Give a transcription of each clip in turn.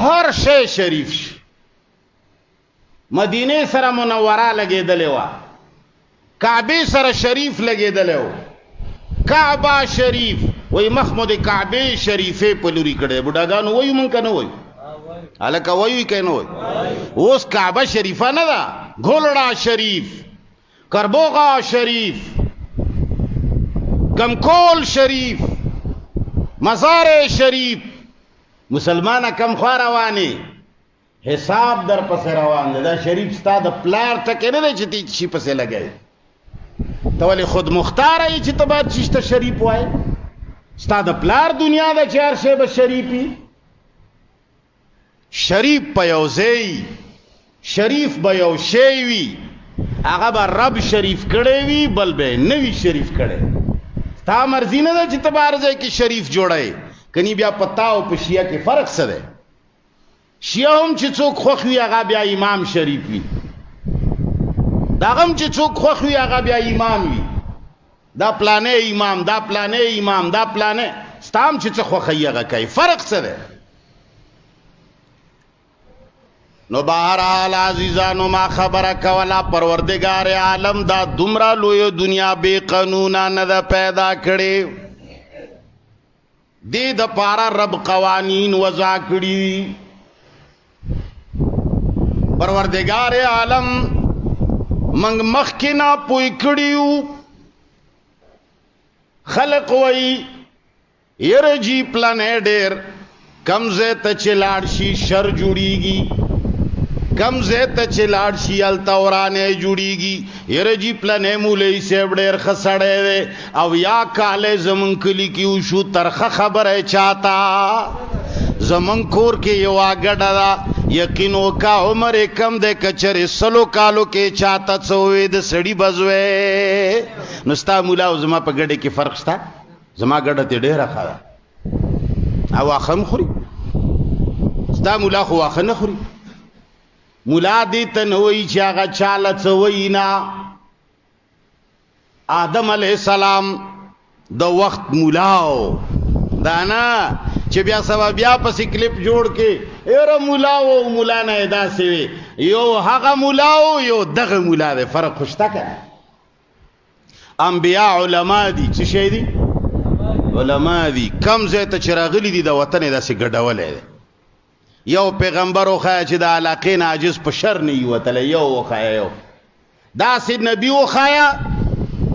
هر شی شریف شي. مدینه سره منوره لګېدلې وه، کعبې سره شریف لګېدلی و. کعبه شریف وی مخ مو د کعبې شریفې په لوري کړی. بوډاګانو وایو مونږ که نه وایو؟ هلکه وایو که نه وایو؟ اوس کعبه شریفه نه ده، ګلړه شریف، کربوغه شریف، کمکول شریف، مزار شریف. مسلمانه کم خوا روانې، حساب در پسې روان دی. دا شریف ستا د پلار ټکی نه دی چې تی شي پسې لګوي. ته ولې خود مختاره یې چې ته باید چیز ته شریف وایې؟ ستا د پلار دنیا ده چې هر شی به شریف وي. شریف په یو ځای، شریف به یو شی وي، هغه به رب شریف کړی وي، بل به نه وي شریف کړی. ستا مرضي نه ده چې ته به هر ځای کې شریف جوړی. کنی بیا په تا او په شیعه کې فرق څه دی؟ شیعه هم چې څوک خوښ وي هغه بیا امام شریف وي، دا هم چې څوک خوښ وي هغه بیا امام وي. دا پلانې امام، دا پلانې امام، دا پلانې. ستا هم چې څه خوښوي هغه کوي. فرق څه دی؟ نو بهرحال عزیزانو ما خبره کوله، پروردگار عالم دا دومره لوی دنیا بے قانونه نه ده پیدا کړې. دې د پاره رب قوانین وضع کړي. پروردگار عالم منگ مخکنا پوی کړیو. خلق وی یرجی پلانې ډېر کمزه ته چلاړ شي شر جوړیږي، کمزه ته چلاړ شي التورانه جوړیږي. یرجی پلانې مولوی صاحب ډېر خسړې دی او یا کاله زمون کلی کیو شو ترخه خبره چاته. زمون کور کې یو اګډه دا یقینو کا عمر کم دے کچر سلو کالو کې چاته څوې د سړی بزوي. نو ستا مولا او زما په ګډه کې فرق شته؟ زما ګډه ته ډېره ښه ده او واښه هم خوري، ستا مولا خو واښه نه خوري. مولا دې ته نه وایي چې هغه چاله څه وایي نه. آدم علیه السلام د وخت مولا و، دا نه چې بیا سبا بیا پسې کلیپ جوړ کې ایره مولا و مولا نه داسې وي. یو هغه مولا و یو دغه مولا دی. فرق خو شته که؟ انبیا علما دي. څه شی دي؟ علما دي. کم ځای ته چې راغلي دي د وطن یې داسې ګډولی دی. یو پیغمبر وښایه چې د علاقې نه عاجز په شر نه وي وتلی، یو وښایه، یو داسې نبي وښایه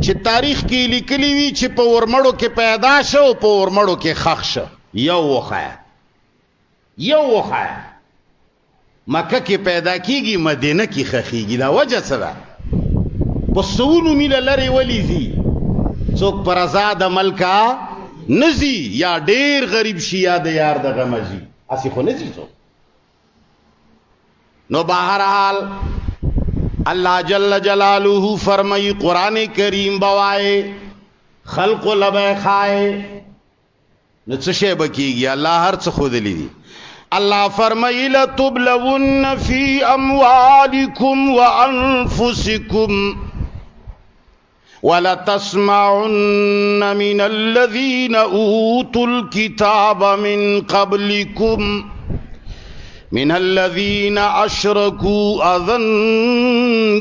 چې تاریخ کې لیکلی وي چې په ورمړو کې پیدا شه او په ورمړو کې ښخ شه. یو وښایه، یو وښایه. مکه کې پیدا کیږي، مدینه کې ښخیږي. دا وجه څه ده؟ په سونو میله لرې ولې ځي؟ څوک پر آزاد ملکه نه ځي، یا ډېر غریب شي یا د یار د غمه ځي، هسې خو نه ځي څوک. نو بہرحال اللہ جل جلالہ فرمائی قرآن کریم بوائے خلق لبے خائے نو څه شی بکیږي؟ الله هر څه خودلی دي. الله فرمائی لتبلون فی اموالکم وانفسکم ولتسمعن من الذین اوتوا الكتاب من قبلکم من الذین اشرکوا اذى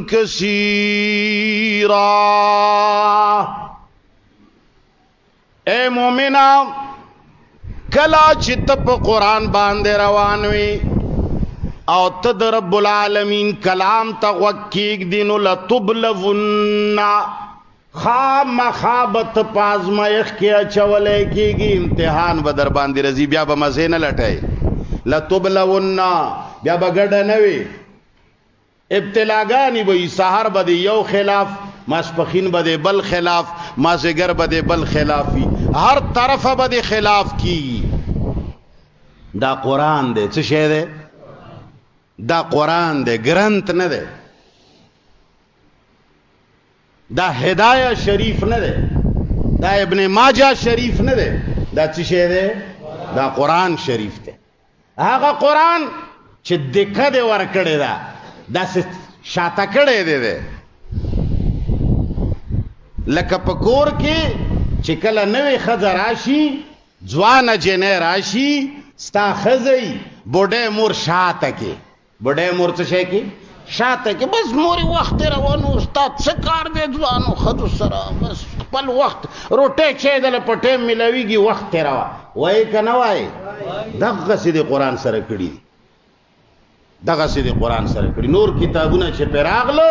کثیرا. اے مومنہ کلا چې ته په قرآن باندې روان وي او ته د رب العالمین کلام ته غوږ کېږدي نو لتبلون خامخا به ته په ازمایښت کې اچولی کېږي. امتحان به در باندې راځي، بیا به مزې نه لټوي. لتبلون بیا به ګډه نه وي، ابتلاګانې به وي. سهار به د یو خلاف، ماسپښین به د بل خلاف، مازدیګر به د بل خلاف وي، هر طرفه به د خلاف کیږي. دا قرآن دی. څه شی دی؟ دا قرآن دی، ګرنت نه دی. دا هدایه شریف نه دی، دا ابن ماجه شریف نه دی. دا څه شی دی؟ دا قرآن شریف دی. هغه قرآن چې دقه دی ورکړې ده، داسې شاته کړی دی. لکه په کور کې چې کله نوې ښځه راشي، ځوانه جنۍ راشي، ستا ښځی بوډه مور شاته کې بوډه مور څه شي کې شاته کې بس مور وخت روانو استاد څه کار دی ځوانو خدو سره بس خپل وخت روټه چې دل پټه ملاويږي وخت روا وای کنه وای دغه سید قرآن سره کړی دغه سید قرآن سره کړی نور کتابونه چې پیراغلو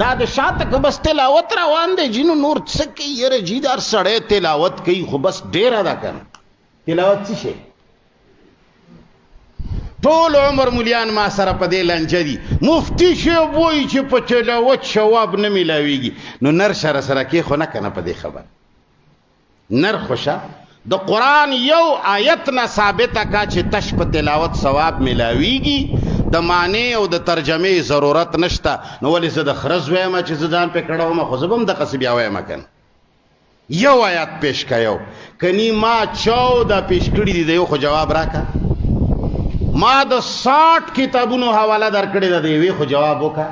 دا د شاته که بس تلاوت روان دی جنو نور څه کوي یره جیدار سړی تلاوت کوي خو بس ډیره ده کنه تلاوت څه شي ټول عمر مولیان ما سره په دې لنجه دي مفتی شیب وایي چې په تلاوت ثواب نه میلاویږي نو نر سره سره کې خو نه کنه په دې خبر نر خوشه د قرآن یو آیت نه ثابته کا چې تش په تلاوت ثواب میلاویږي د معنی او د ترجمه ضرورت نشته نو ولې زه د خرز وایم چې زدان په کړه ما خو زبم د قصبی وایم کنه یو آیات پیش کایو کني ما 14 پیش کړی دی یو خو جواب راکا ما د 60 کتابونو حواله درکړی دی وی خو جواب وکا